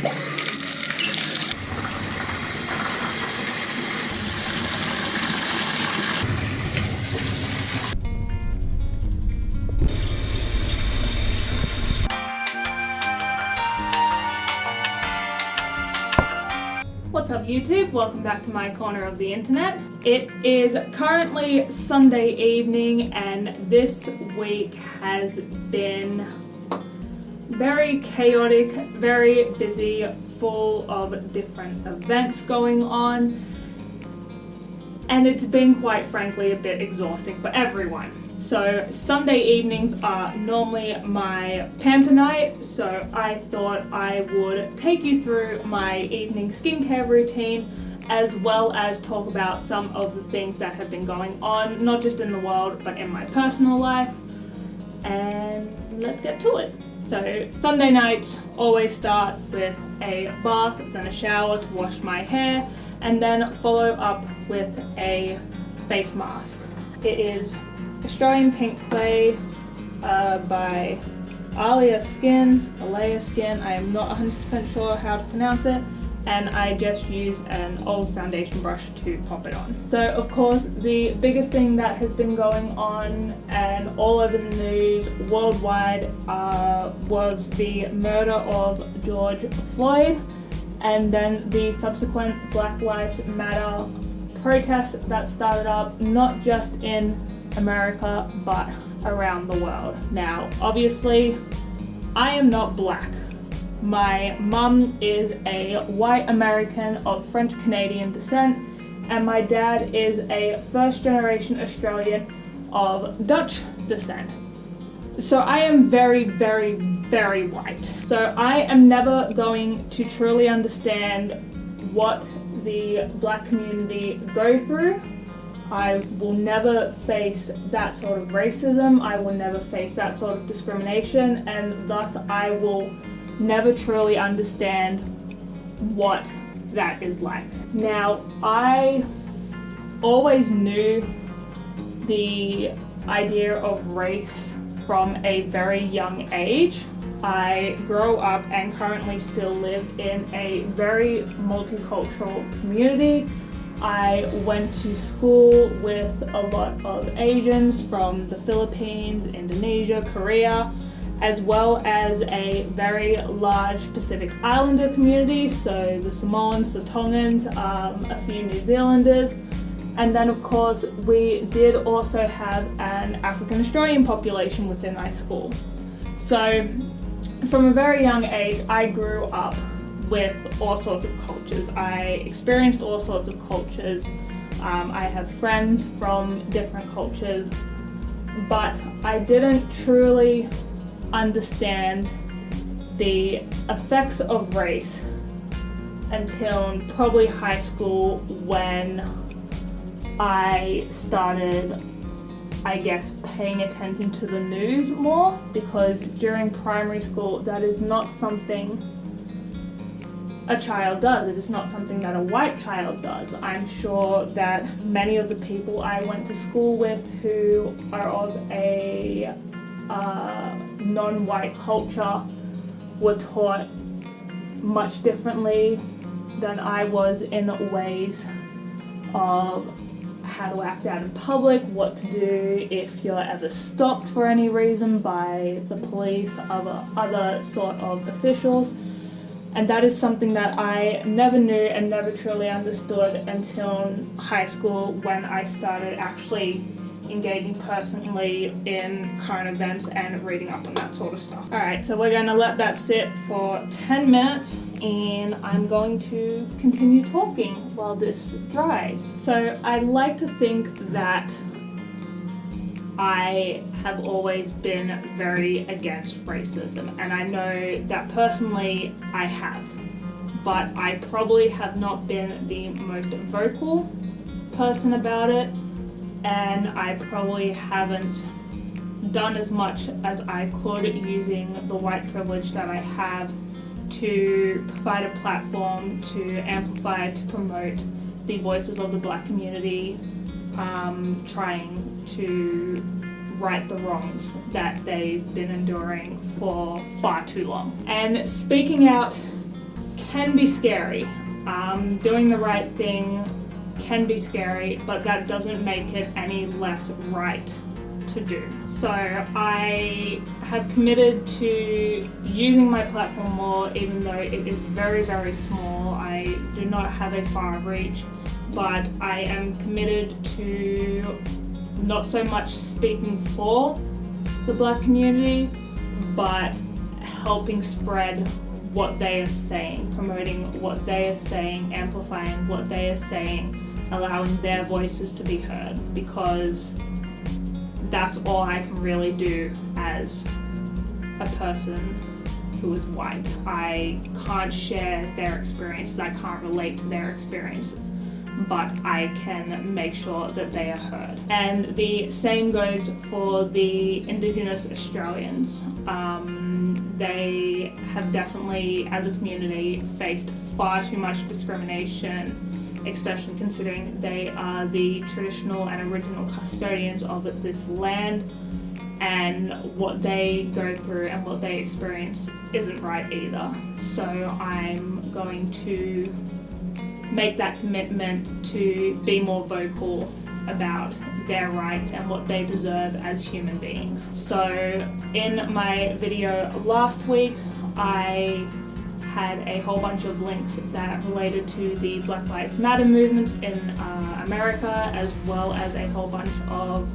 What's up YouTube? Welcome back to my corner of the internet. It is currently Sunday evening and this week has been very chaotic, very busy, full of different events going on, and it's been quite frankly a bit exhausting for everyone. So Sunday evenings are normally my pamper night, so I thought I would take you through my evening skincare routine as well as talk about some of the things that have been going on, not just in the world but in my personal life, and let's get to it. So Sunday nights always start with a bath, then a shower to wash my hair, and then follow up with a face mask. It is Australian Pink Clay by Alea Skin, I am not 100% sure how to pronounce it, and I just used an old foundation brush to pop it on. So of course the biggest thing that has been going on and all over the news worldwide was the murder of George Floyd, and then the subsequent Black Lives Matter protests that started up not just in America but around the world. Now obviously I am not black. My mum is a white American of French Canadian descent and my dad is a first generation Australian of Dutch descent. So I am very, very, very white. So I am never going to truly understand what the black community go through. I will never face that sort of racism, I will never face that sort of discrimination, and thus I will never truly understand what that is like. Now, I always knew the idea of race from a very young age. I grew up and currently still live in a very multicultural community. I went to school with a lot of Asians from the Philippines, Indonesia, Korea, as well as a very large Pacific Islander community, so the Samoans, the Tongans, a few New Zealanders, and then of course we did also have an African Australian population within my school. So from a very young age I grew up with all sorts of cultures. I experienced all sorts of cultures. I have friends from different cultures, but I didn't truly understand the effects of race until probably high school, when I started, I guess, paying attention to the news more, because during primary school that is not something a child does. It is not something that a white child does. I'm sure that many of the people I went to school with who are of a non-white culture were taught much differently than I was in ways of how to act out in public, what to do if you're ever stopped for any reason by the police, other sort of officials. And that is something that I never knew and never truly understood until high school, when I started actually engaging personally in current events and reading up on that sort of stuff. Alright, so we're going to let that sit for 10 minutes and I'm going to continue talking while this dries. So I'd like to think that I have always been very against racism, and I know that personally I have, but I probably have not been the most vocal person about it, and I probably haven't done as much as I could using the white privilege that I have to provide a platform to amplify, to promote the voices of the black community, trying to right the wrongs that they've been enduring for far too long. And speaking out can be scary. Doing the right thing can be scary, but that doesn't make it any less right to do. So I have committed to using my platform more, even though it is very, very small. I do not have a far reach, but I am committed to not so much speaking for the Black community, but helping spread what they are saying, promoting what they are saying, amplifying what they are saying, allowing their voices to be heard, because that's all I can really do as a person who is white. I can't share their experiences, I can't relate to their experiences, but I can make sure that they are heard. And the same goes for the Indigenous Australians. They have definitely, as a community, faced far too much discrimination, especially considering they are the traditional and original custodians of this land, and what they go through and what they experience isn't right either. So I'm going to make that commitment to be more vocal about their rights and what they deserve as human beings. So in my video last week, I had a whole bunch of links that related to the Black Lives Matter movements in America, as well as a whole bunch of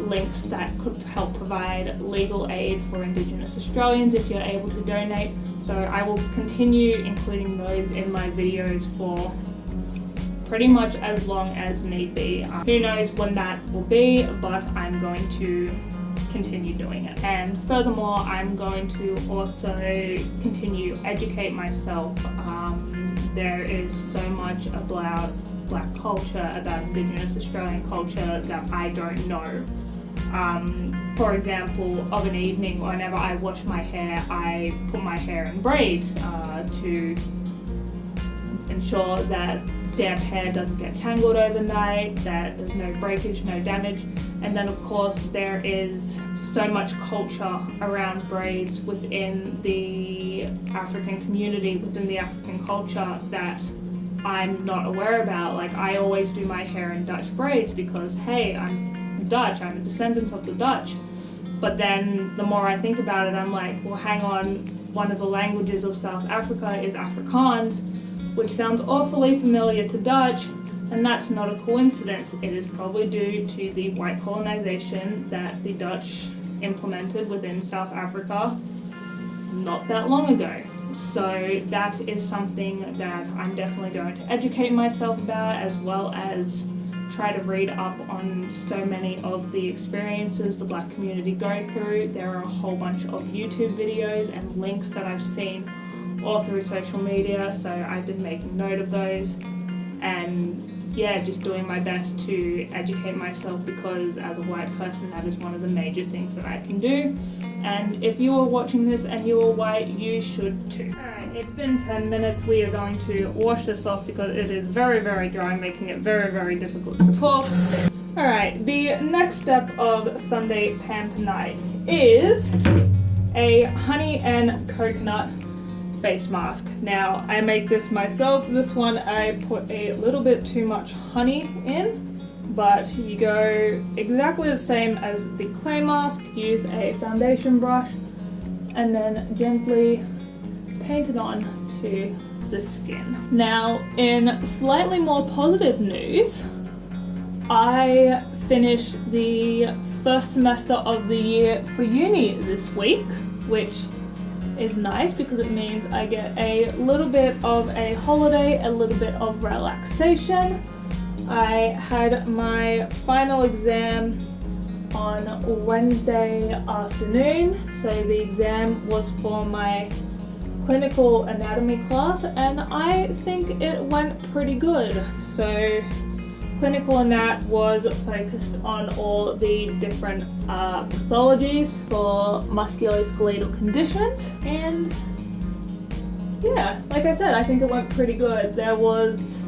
links that could help provide legal aid for Indigenous Australians if you're able to donate. So I will continue including those in my videos for pretty much as long as need be. Who knows when that will be, but I'm going to continue doing it. And furthermore, I'm going to also continue educate myself. There is so much about Black culture, about Indigenous Australian culture that I don't know. For example, of an evening, whenever I wash my hair, I put my hair in braids to ensure that damp hair doesn't get tangled overnight, that there's no breakage, no damage. And then of course there is so much culture around braids within the African community, within the African culture, that I'm not aware about. Like, I always do my hair in Dutch braids because, hey, I'm Dutch, I'm a descendant of the Dutch. But then the more I think about it, I'm like, well, hang on, one of the languages of South Africa is Afrikaans, which sounds awfully familiar to Dutch, and that's not a coincidence. It is probably due to the white colonization that the Dutch implemented within South Africa not that long ago. So that is something that I'm definitely going to educate myself about, as well as try to read up on so many of the experiences the Black community go through. There are a whole bunch of YouTube videos and links that I've seen all through social media, so I've been making note of those, and yeah, just doing my best to educate myself, because as a white person, that is one of the major things that I can do. And if you are watching this and you are white, you should too. Alright, it's been 10 minutes. We are going to wash this off because it is very, very dry, making it very, very difficult to talk. Alright, the next step of Sunday Pamper Night is a honey and coconut face mask. Now, I make this myself. This one I put a little bit too much honey in, but you go exactly the same as the clay mask. Use a foundation brush and then gently paint it on to the skin. Now, in slightly more positive news, I finished the first semester of the year for uni this week, which is nice because it means I get a little bit of a holiday, a little bit of relaxation. I had my final exam on Wednesday afternoon, so the exam was for my clinical anatomy class, and I think it went pretty good. So clinical anat was focused on all the different pathologies for musculoskeletal conditions, and yeah, like I said, I think it went pretty good. There was,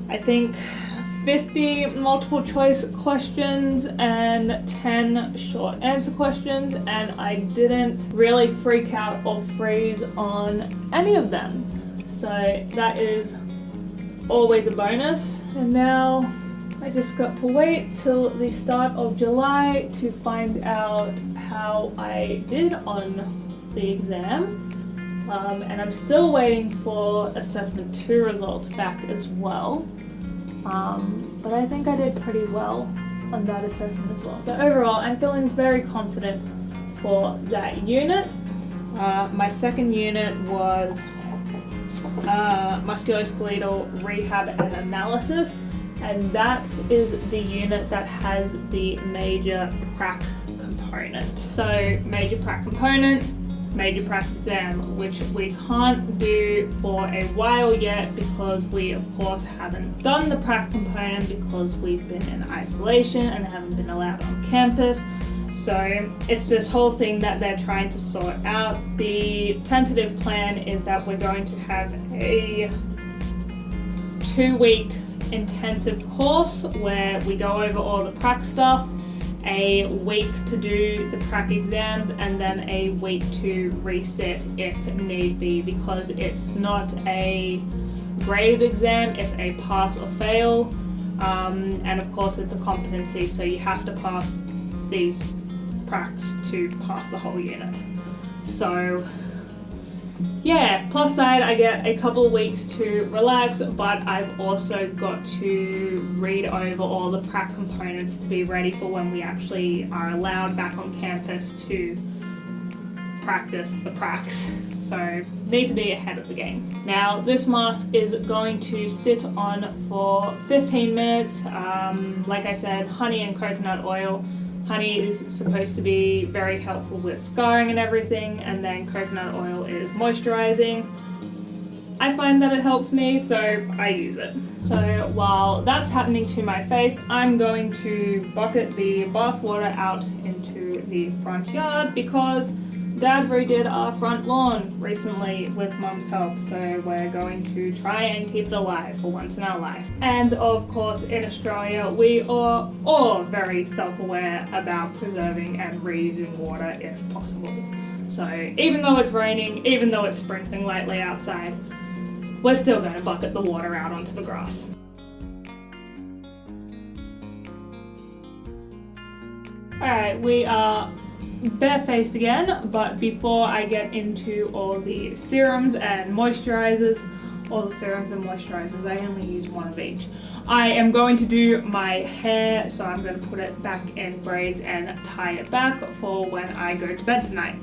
I think, 50 multiple choice questions and 10 short answer questions, and I didn't really freak out or freeze on any of them. So that is always a bonus. And now I just got to wait till the start of July to find out how I did on the exam. And I'm still waiting for assessment 2 results back as well. But I think I did pretty well on that assessment as well. So overall, I'm feeling very confident for that unit. My second unit was musculoskeletal rehab and analysis, and that is the unit that has the major prac component. So major prac component, major prac exam, which we can't do for a while yet because we of course haven't done the prac component because we've been in isolation and haven't been allowed on campus. So it's this whole thing that they're trying to sort out. The tentative plan is that we're going to have a 2-week intensive course where we go over all the prac stuff, a week to do the prac exams, and then a week to resit if need be, because it's not a graded exam, it's a pass or fail, and of course it's a competency, so you have to pass these pracs to pass the whole unit. So yeah, plus side, I get a couple of weeks to relax, but I've also got to read over all the prac components to be ready for when we actually are allowed back on campus to practice the pracs. So need to be ahead of the game. Now this mask is going to sit on for 15 minutes. Like I said, honey and coconut oil. Honey is supposed to be very helpful with scarring and everything, and then coconut oil is moisturizing. I find that it helps me, so I use it. So while that's happening to my face, I'm going to bucket the bath water out into the front yard because Dad redid our front lawn recently with Mum's help, so we're going to try and keep it alive for once in our life. And of course, in Australia, we are all very self-aware about preserving and reusing water if possible. So even though it's raining, even though it's sprinkling lightly outside, we're still going to bucket the water out onto the grass. Alright, we are barefaced again, but before I get into all the serums and moisturizers, I only use one of each. I am going to do my hair, so I'm going to put it back in braids and tie it back for when I go to bed tonight.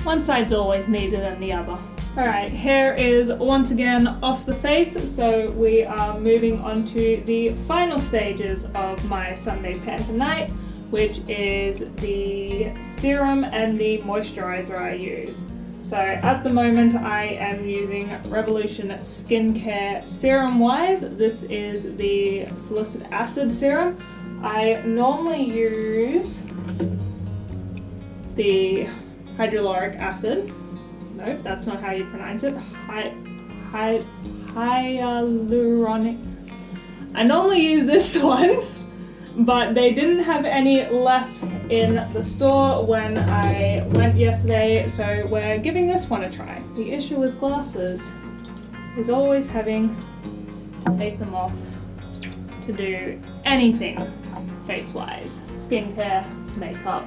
One side's always neater than the other. Alright, hair is once again off the face, so we are moving on to the final stages of my Sunday pamper night, which is the serum and the moisturizer I use. So at the moment I am using Revolution Skincare Serum Wise. This is the salicylic acid serum. I normally use the hyaluronic acid. Nope, that's not how you pronounce it. Hyaluronic. I normally use this one, but they didn't have any left in the store when I went yesterday, so we're giving this one a try. The issue with glasses is always having to take them off to do anything face-wise. Skincare, makeup,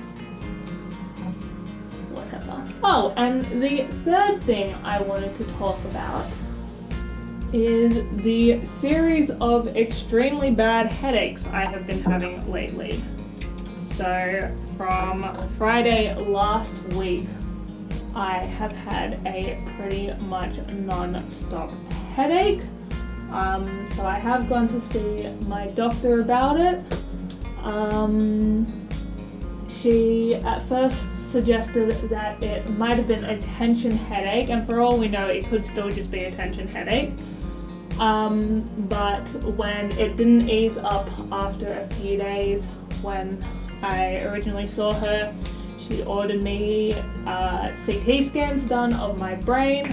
whatever. Oh, and the third thing I wanted to talk about is the series of extremely bad headaches I have been having lately. So from Friday last week, I have had a pretty much non-stop headache. So I have gone to see my doctor about it. She at first suggested that it might have been a tension headache, and for all we know it could still just be a tension headache. But when it didn't ease up after a few days, when I originally saw her, she ordered me CT scans done of my brain,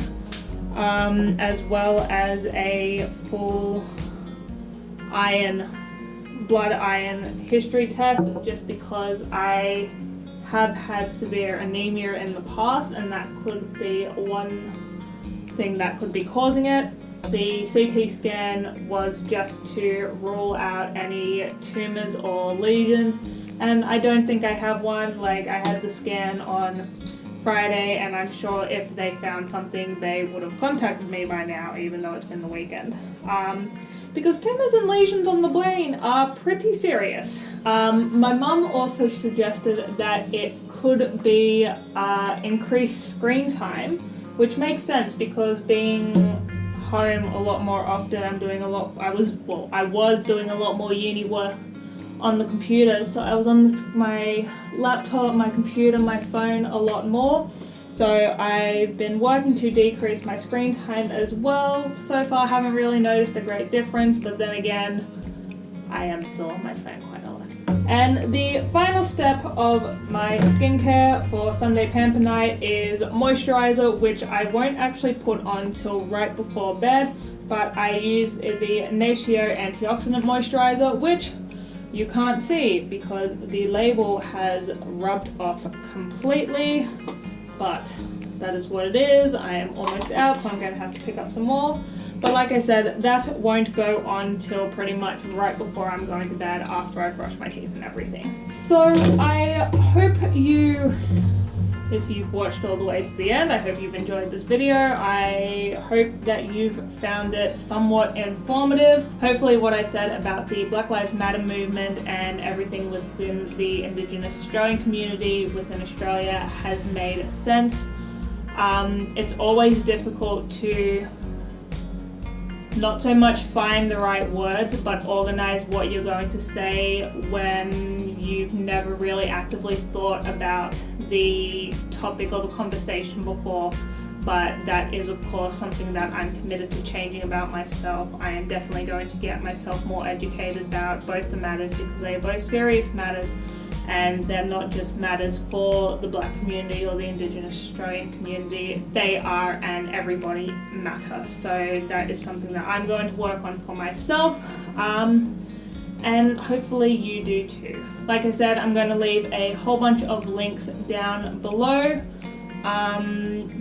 as well as a full blood iron history test, just because I have had severe anemia in the past, and that could be one thing that could be causing it. The CT scan was just to rule out any tumors or lesions, and I don't think I have one. Like, I had the scan on Friday, and I'm sure if they found something they would have contacted me by now, even though it's been the weekend. Because tumors and lesions on the brain are pretty serious. My mum also suggested that it could be increased screen time, which makes sense because being home a lot more often, I was doing a lot more uni work on the computer, so I was on my laptop, my computer, my phone a lot more. So I've been working to decrease my screen time as well. So far I haven't really noticed a great difference, but then again, I am still on my phone quite a lot. And the final step of my skincare for Sunday Pamper Night is moisturizer, which I won't actually put on till right before bed, but I use the Natio Antioxidant Moisturizer, which you can't see because the label has rubbed off completely. But that is what it is. I am almost out, so I'm going to have to pick up some more. But like I said, that won't go on till pretty much right before I'm going to bed, after I've brushed my teeth and everything. So I hope if you've watched all the way to the end, I hope you've enjoyed this video. I hope that you've found it somewhat informative. Hopefully what I said about the Black Lives Matter movement and everything within the Indigenous Australian community within Australia has made sense. It's always difficult to not so much find the right words, but organize what you're going to say when you've never really actively thought about the topic or the conversation before. But that is of course something that I'm committed to changing about myself. I am definitely going to get myself more educated about both the matters, because they are both serious matters, and they're not just matters for the Black community or the Indigenous Australian community. They are an everybody matter. So that is something that I'm going to work on for myself, and hopefully you do too. Like I said, I'm going to leave a whole bunch of links down below.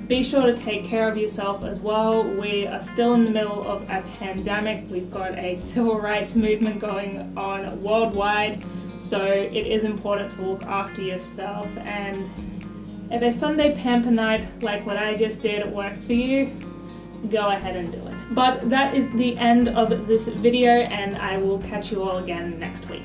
Be sure to take care of yourself as well. We are still in the middle of a pandemic. We've got a civil rights movement going on worldwide. So it is important to look after yourself, and if a Sunday Pamper Night like what I just did works for you, go ahead and do it. But that is the end of this video, and I will catch you all again next week.